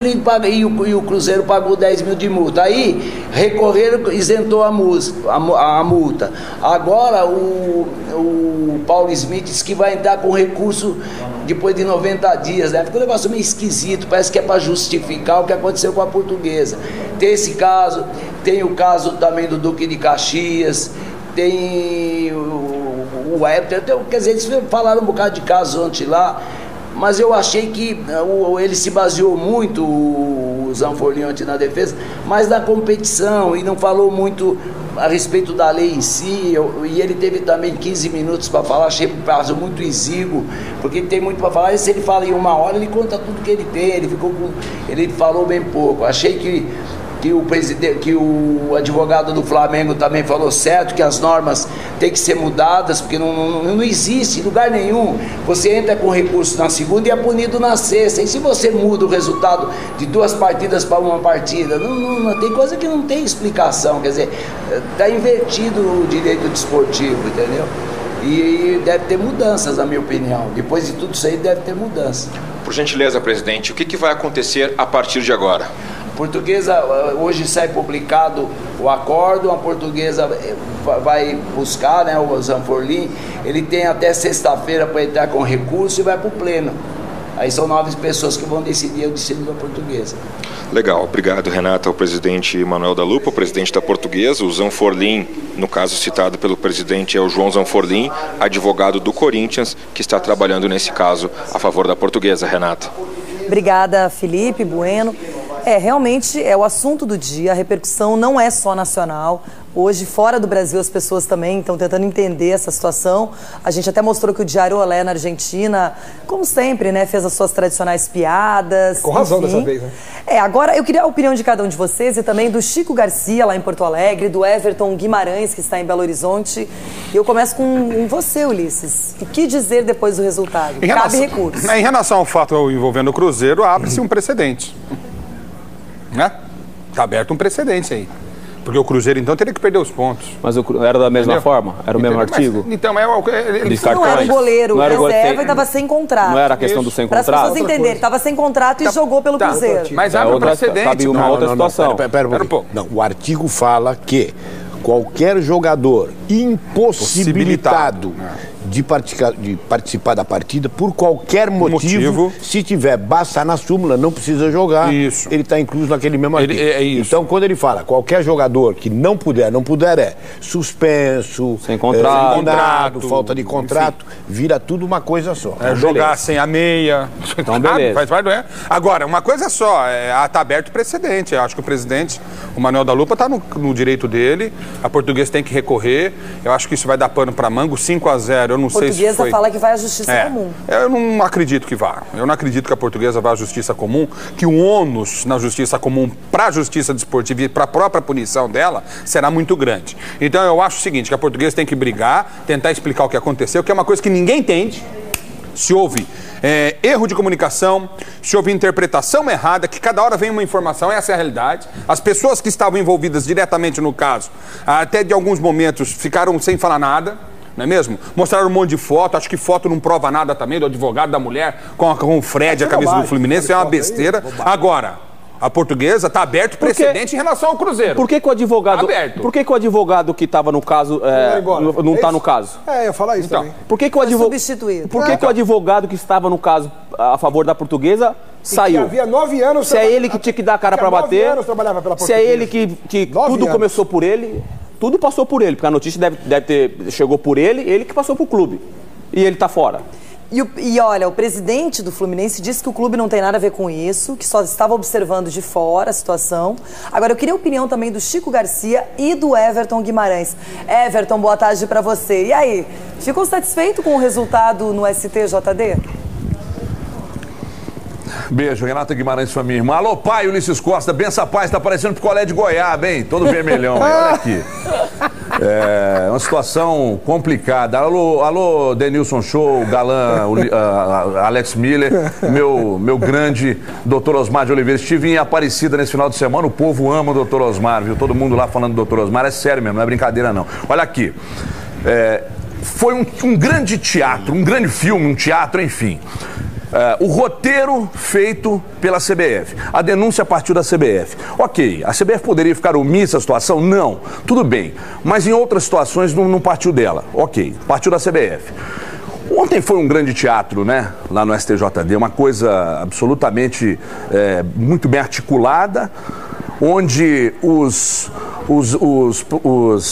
e o Cruzeiro pagou 10 mil de multa. Aí recorreram, isentou a multa. Agora o Paulo Smith disse que vai entrar com recurso depois de 90 dias, né? Ficou um negócio meio esquisito, parece que é para justificar o que aconteceu com a Portuguesa. Tem esse caso, tem o caso também do Duque de Caxias, tem o Everton, quer dizer, eles falaram um bocado de casos ontem lá, mas eu achei que ele se baseou muito, o Zanforlin ontem na defesa, mas na competição, e não falou muito a respeito da lei em si, e ele teve também 15 minutos para falar, achei um prazo muito exíguo, porque ele tem muito para falar, e se ele fala em 1 hora, ele conta tudo que ele tem, ele falou bem pouco. Achei que o advogado do Flamengo também falou certo, que as normas têm que ser mudadas, porque não existe em lugar nenhum. Você entra com recurso na segunda e é punido na sexta. E se você muda o resultado de 2 partidas para 1 partida, não tem coisa que não tem explicação. Quer dizer, está invertido o direito desportivo, entendeu? E deve ter mudanças, na minha opinião. Depois de tudo isso aí, deve ter mudança. Por gentileza, presidente, o que vai acontecer a partir de agora? Portuguesa, hoje sai publicado o acórdão, a Portuguesa vai buscar, né, o Zanforlin, ele tem até sexta-feira para entrar com recurso e vai para o pleno. Aí são 9 pessoas que vão decidir o destino da Portuguesa. Legal, obrigado, Renata. O presidente Manuel da Lupa, o presidente da Portuguesa, o Zanforlin, no caso citado pelo presidente, é o João Zanforlin, advogado do Corinthians, que está trabalhando nesse caso a favor da Portuguesa. Renata. Obrigada, Felipe Bueno. Realmente é o assunto do dia, a repercussão não é só nacional. Hoje, fora do Brasil, as pessoas também estão tentando entender essa situação. A gente até mostrou que o Diário Olé na Argentina, como sempre, né, fez as suas tradicionais piadas. Com razão dessa vez, né? Agora eu queria a opinião de cada um de vocês e também do Chico Garcia, lá em Porto Alegre, do Everton Guimarães, que está em Belo Horizonte. E eu começo com você, Ulisses. O que dizer depois do resultado? Cabe recurso. Em relação ao fato envolvendo o Cruzeiro, abre-se um precedente. Né? Está aberto um precedente aí. Porque o Cruzeiro, então, teria que perder os pontos. Mas era da mesma forma? Era o mesmo artigo? Mas, então, ele não era o goleiro reserva e estava sem contrato. Não era a questão do sem contrato? Para as pessoas entenderem, estava sem contrato e jogou pelo Cruzeiro. Mas abre um precedente. Cabe uma outra situação. Pera um pouco. Não, o artigo fala que qualquer jogador impossibilitado de participar da partida por qualquer motivo, se tiver, basta na súmula, não precisa jogar, isso. Ele está incluso naquele mesmo artigo. Isso. Então, quando ele fala qualquer jogador que não puder é suspenso, sem contrato, falta de contrato, enfim, vira tudo uma coisa só. Jogar sem a meia. Então, beleza. Faz parte, não é? Agora, uma coisa só, está aberto o precedente. Eu acho que o presidente, o Manuel da Lupa, está no direito dele, a Portuguesa tem que recorrer, eu acho que isso vai dar pano para manga, 5-0, eu não sei se foi... Portuguesa fala que vai à Justiça Comum. Eu não acredito que vá. Eu não acredito que a Portuguesa vá à Justiça Comum, que o ônus na Justiça Comum para a Justiça Desportiva e para a própria punição dela será muito grande. Então eu acho o seguinte, que a Portuguesa tem que brigar, tentar explicar o que aconteceu, que é uma coisa que ninguém entende. Se houve erro de comunicação, se houve interpretação errada, que cada hora vem uma informação, essa é a realidade. As pessoas que estavam envolvidas diretamente no caso, até de alguns momentos, ficaram sem falar nada, não é mesmo? Mostraram um monte de foto, acho que foto não prova nada também, do advogado da mulher com o Fred, a camisa do Fluminense, é uma besteira. Agora, a Portuguesa está aberto precedente em relação ao Cruzeiro. Por que o advogado... Por que o advogado que estava no caso não está no caso? Eu ia falar isso também. Por que o advogado que estava no caso a favor da Portuguesa saiu? Havia 9 anos... Se é ele que tinha que dar a cara para bater, 9 anos trabalhava pela se é ele que tudo começou por ele, tudo passou por ele, porque a notícia chegou por ele que passou pro clube. E ele está fora. E olha, o presidente do Fluminense disse que o clube não tem nada a ver com isso, que só estava observando de fora a situação. Agora, eu queria a opinião também do Chico Garcia e do Everton Guimarães. Everton, boa tarde para você. E aí, ficou satisfeito com o resultado no STJD? Beijo, Renata Guimarães, foi minha irmã. Alô, pai, Ulisses Costa, benção paz, tá parecendo picolé de goiaba, hein? Todo vermelhão, olha aqui. É uma situação complicada. Alô, Denilson Show, Galã, Alex Miller, meu grande doutor Osmar de Oliveira. Estive em Aparecida nesse final de semana, o povo ama o doutor Osmar, viu? Todo mundo lá falando do doutor Osmar, é sério mesmo, não é brincadeira não. Olha aqui, foi um grande teatro, um grande filme, um teatro, enfim. o roteiro feito pela CBF. A denúncia partiu da CBF. Ok, a CBF poderia ficar omissa à situação? Não, tudo bem. Mas em outras situações não partiu dela. Ok, partiu da CBF. Ontem foi um grande teatro, né? Lá no STJD, uma coisa absolutamente muito bem articulada, onde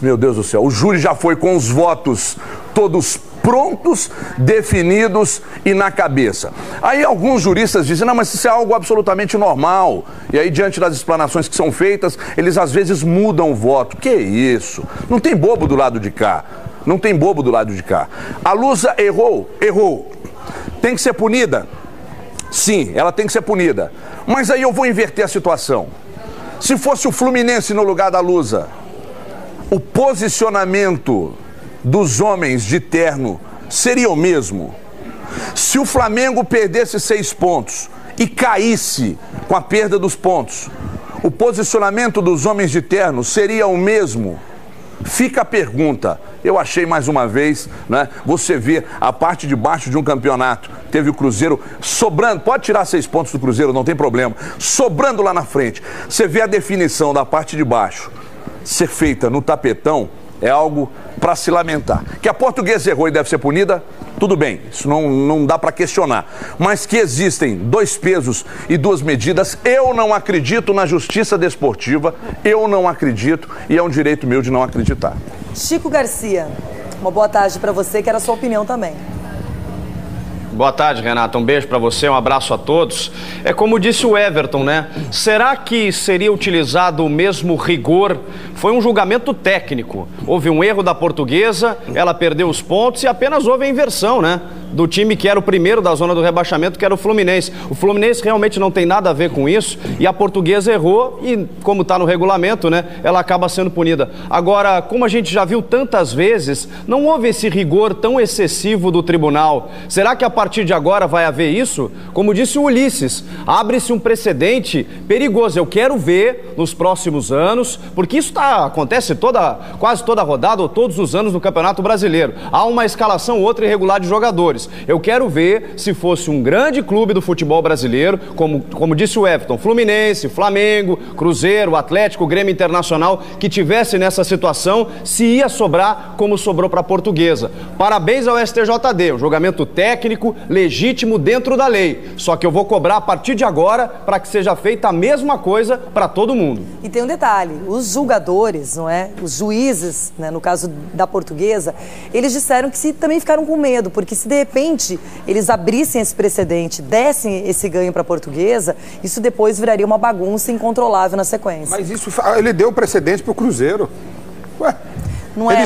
meu Deus do céu, o júri já foi com os votos todos prontos, definidos e na cabeça. Aí alguns juristas dizem, não, mas isso é algo absolutamente normal. E aí, diante das explanações que são feitas, eles às vezes mudam o voto. Que isso? Não tem bobo do lado de cá. Não tem bobo do lado de cá. A Lusa errou? Errou. Tem que ser punida? Sim, ela tem que ser punida. Mas aí eu vou inverter a situação. Se fosse o Fluminense no lugar da Lusa, o posicionamento dos homens de terno seria o mesmo? Se o Flamengo perdesse 6 pontos e caísse com a perda dos pontos, o posicionamento dos homens de terno seria o mesmo? Fica a pergunta. Eu achei mais uma vez, né? Você vê a parte de baixo de um campeonato, teve o Cruzeiro sobrando, pode tirar 6 pontos do Cruzeiro, não tem problema, sobrando lá na frente. Você vê a definição da parte de baixo ser feita no tapetão, é algo para se lamentar. Que a Portuguesa errou e deve ser punida, tudo bem, isso não dá para questionar. Mas que existem 2 pesos e 2 medidas, eu não acredito na justiça desportiva, eu não acredito e é um direito meu de não acreditar. Chico Garcia, uma boa tarde para você, quero a sua opinião também. Boa tarde, Renata. Um beijo para você, um abraço a todos. É como disse o Everton, né? Será que seria utilizado o mesmo rigor? Foi um julgamento técnico. Houve um erro da Portuguesa, ela perdeu os pontos e apenas houve a inversão, né? Do time que era o primeiro da zona do rebaixamento, que era o Fluminense. O Fluminense realmente não tem nada a ver com isso e a Portuguesa errou e, como está no regulamento, né, ela acaba sendo punida. Agora, como a gente já viu tantas vezes, não houve esse rigor tão excessivo do tribunal. Será que a partir de agora vai haver isso? Como disse o Ulisses, abre-se um precedente perigoso. Eu quero ver nos próximos anos, porque isso acontece quase toda a rodada ou todos os anos no Campeonato Brasileiro. Há uma escalação ou outra irregular de jogadores. Eu quero ver se fosse um grande clube do futebol brasileiro, como disse o Everton, Fluminense, Flamengo, Cruzeiro, Atlético, Grêmio Internacional, que tivesse nessa situação, se ia sobrar como sobrou para a Portuguesa. Parabéns ao STJD, um julgamento técnico, legítimo, dentro da lei. Só que eu vou cobrar a partir de agora para que seja feita a mesma coisa para todo mundo. E tem um detalhe, os julgadores, não é? Os juízes, né, no caso da Portuguesa, eles disseram que também ficaram com medo, porque se de repente eles abrissem esse precedente, dessem esse ganho para a Portuguesa, isso depois viraria uma bagunça incontrolável na sequência. Mas isso, ele deu precedente para o Cruzeiro. Ué, não é,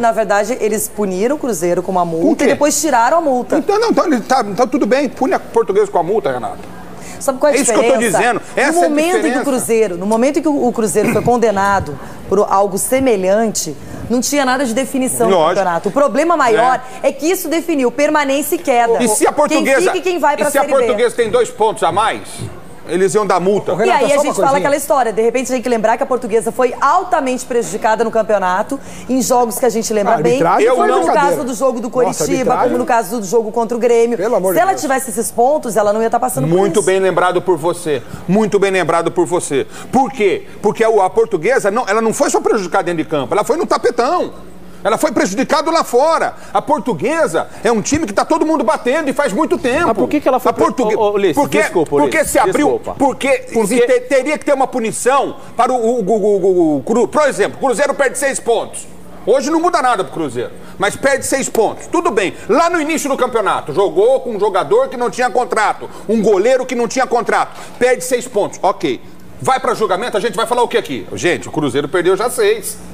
na verdade, eles puniram o Cruzeiro com uma multa e depois tiraram a multa. Então tudo bem, pune a Portuguesa com a multa, Renato. Sabe qual é a diferença? Isso que eu estou dizendo. No momento em que o Cruzeiro foi condenado por algo semelhante, não tinha nada de definição no campeonato. O problema maior é que isso definiu permanência e queda. E se a Portuguesa, quem fica e quem vai pra Série B? E se a Portuguesa tem 2 pontos a mais? Eles iam dar multa. E aí a gente fala aquela história, de repente a gente tem que lembrar que a Portuguesa foi altamente prejudicada no campeonato, em jogos que a gente lembra bem, como no caso do jogo do Coritiba, como no caso do jogo contra o Grêmio. Se ela tivesse esses pontos, ela não ia estar passando por isso. Muito bem lembrado por você. Muito bem lembrado por você. Por quê? Porque a Portuguesa, ela não foi só prejudicada dentro de campo, ela foi no tapetão. Ela foi prejudicada lá fora. A Portuguesa é um time que está todo mundo batendo e faz muito tempo. Mas por que ela foi... Porque se abriu... Porque teria que ter uma punição para por exemplo, o Cruzeiro perde 6 pontos. Hoje não muda nada pro Cruzeiro, mas perde 6 pontos. Tudo bem. Lá no início do campeonato, jogou com um jogador que não tinha contrato, um goleiro que não tinha contrato. Perde 6 pontos. Ok. Vai para julgamento, a gente vai falar o que aqui? Gente, o Cruzeiro perdeu já 6.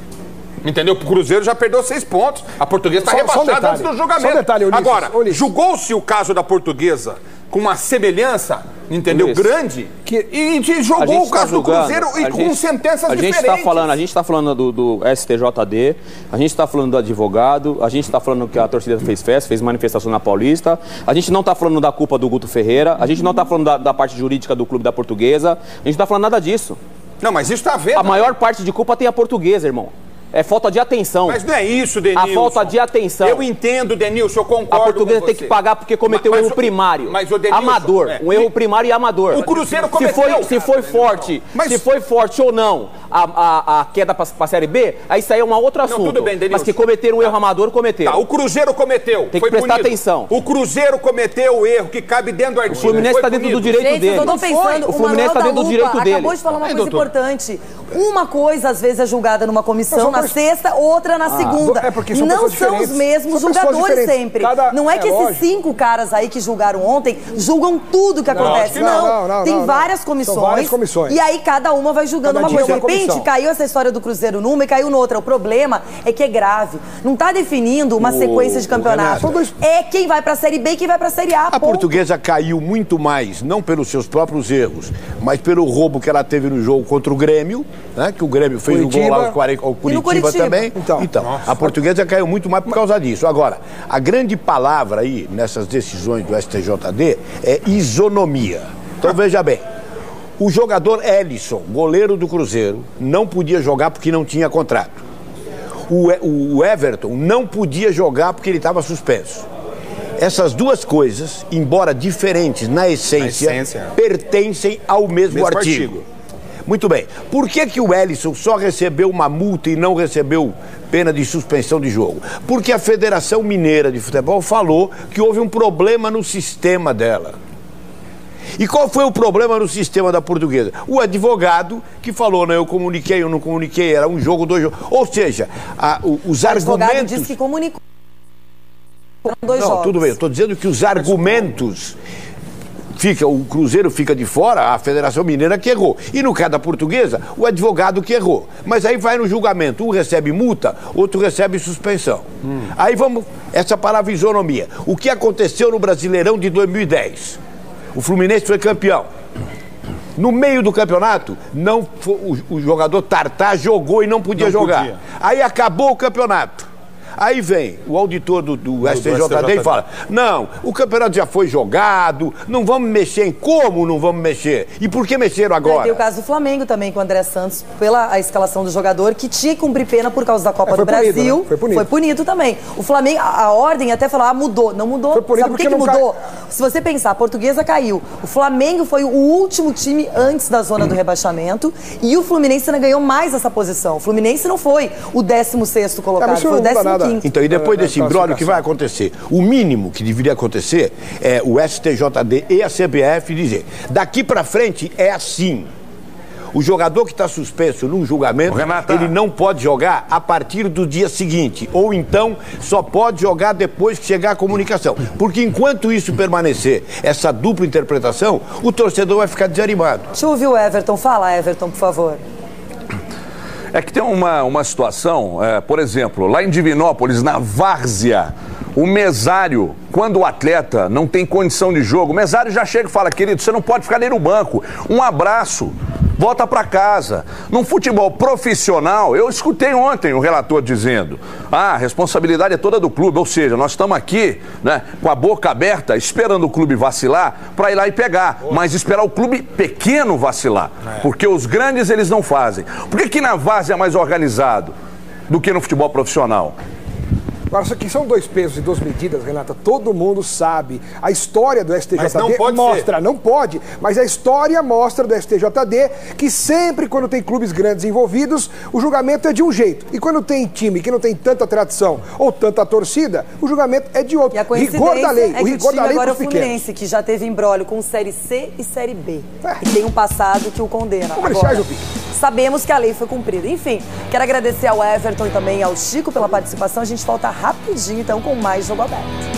Entendeu? O Cruzeiro já perdeu 6 pontos. A Portuguesa está rebaixada antes do julgamento. Só um detalhe, Ulisses. Agora, julgou-se o caso da Portuguesa com uma semelhança, entendeu? Ulisses. Grande. E jogou o caso do Cruzeiro com sentenças diferentes. A gente está falando do STJD, a gente está falando do advogado, a gente está falando que a torcida fez festa, fez manifestação na Paulista, a gente não está falando da culpa do Guto Ferreira, a gente não está falando da parte jurídica do clube da Portuguesa, a gente não está falando nada disso. Não, mas isso está vendo. A maior parte de culpa tem a Portuguesa, irmão. É falta de atenção. Mas não é isso, Denilson. A falta de atenção. Eu entendo, Denilson, eu concordo. A Portuguesa com tem você. que pagar porque cometeu um erro primário. Mas o Denilson, amador. Um erro primário e amador. O Cruzeiro cometeu. Se foi forte ou não a queda para a Série B, aí isso aí é um outro assunto. Tudo bem, Denilson. Mas que cometeram um erro amador, cometeram. Tá, o Cruzeiro cometeu. Tem que prestar atenção. O Cruzeiro cometeu o erro que cabe dentro do artigo. O Fluminense está dentro do direito dele. Eu tô pensando, o Fluminense está dentro do direito dele. Acabou de falar uma coisa importante. Uma coisa, às vezes, é julgada numa comissão na sexta, outra na segunda. Não são os mesmos julgadores sempre. Não é que esses 5 caras aí que julgaram ontem julgam tudo que acontece. Não, tem várias comissões. E aí cada uma vai julgando uma coisa. De repente, caiu essa história do Cruzeiro numa e caiu noutra. O problema é que é grave. Não tá definindo uma sequência de campeonato. É quem vai pra Série B e quem vai pra Série A. A Portuguesa caiu muito mais, não pelos seus próprios erros, mas pelo roubo que ela teve no jogo contra o Grêmio, né? Que o Grêmio fez o gol lá, o Curitiba também. Então, a Portuguesa caiu muito mais por causa disso. Agora, a grande palavra aí, nessas decisões do STJD, é isonomia. Então, veja bem. O jogador Ellison, goleiro do Cruzeiro, não podia jogar porque não tinha contrato. O Everton não podia jogar porque ele estava suspenso. Essas duas coisas, embora diferentes na essência, pertencem ao mesmo artigo. Muito bem. Por que o Ellison só recebeu uma multa e não recebeu pena de suspensão de jogo? Porque a Federação Mineira de Futebol falou que houve um problema no sistema dela. E qual foi o problema no sistema da Portuguesa? O advogado que falou, eu comuniquei, eu não comuniquei, era um jogo, 2 jogos. Ou seja, os argumentos... O advogado disse que comunicou. Não, tudo bem, eu estou dizendo que os argumentos... o Cruzeiro fica de fora, a Federação Mineira que errou. E no caso da Portuguesa, o advogado que errou. Mas aí vai no julgamento, um recebe multa, outro recebe suspensão. Aí vamos, essa palavra isonomia. O que aconteceu no Brasileirão de 2010? O Fluminense foi campeão. No meio do campeonato, o jogador Tartá jogou e não podia jogar. Aí acabou o campeonato. Aí vem o auditor do STJD e fala, não, o campeonato já foi jogado, não vamos mexer em como não vamos mexer. E por que mexeram agora? Tem o caso do Flamengo também, com o André Santos, pela escalação do jogador, que tinha que cumprir pena por causa da Copa do Brasil. Né? Foi punido também. O Flamengo, a ordem até falou, mudou. Não mudou. Sabe por que mudou? Se você pensar, a Portuguesa caiu. O Flamengo foi o último time antes da zona do rebaixamento e o Fluminense ainda ganhou mais essa posição. O Fluminense não foi o 16º colocado, foi o 15º. Então, e depois desse imbróglio, o que vai acontecer? O mínimo que deveria acontecer é o STJD e a CBF dizer, daqui pra frente é assim. O jogador que está suspenso num julgamento, ele não pode jogar a partir do dia seguinte. Ou então, só pode jogar depois que chegar a comunicação. Porque enquanto isso permanecer, essa dupla interpretação, o torcedor vai ficar desanimado. Deixa eu ouvir o Everton. Fala, Everton, por favor. É que tem uma situação, por exemplo, lá em Divinópolis, na várzea, o mesário, quando o atleta não tem condição de jogo, o mesário já chega e fala, querido, você não pode ficar nem no banco, um abraço, volta para casa. Num futebol profissional, eu escutei ontem o relator dizendo, a responsabilidade é toda do clube, ou seja, nós estamos aqui, né, com a boca aberta, esperando o clube vacilar para ir lá e pegar, mas esperar o clube pequeno vacilar, porque os grandes eles não fazem. Por que na várzea é mais organizado do que no futebol profissional? Agora, isso aqui são 2 pesos e 2 medidas, Renata. Todo mundo sabe. A história do STJD mostra, não pode, mas a história mostra do STJD que sempre quando tem clubes grandes envolvidos, o julgamento é de um jeito. E quando tem time que não tem tanta tradição ou tanta torcida, o julgamento é de outro. E a rigor da lei. O rigor da lei agora é o Fluminense, que já teve imbróglio com Série C e Série B. E tem um passado que o condena. Agora, sabemos que a lei foi cumprida. Enfim, quero agradecer ao Everton e também ao Chico pela participação. A gente volta rapidinho, então, com mais Jogo Aberto.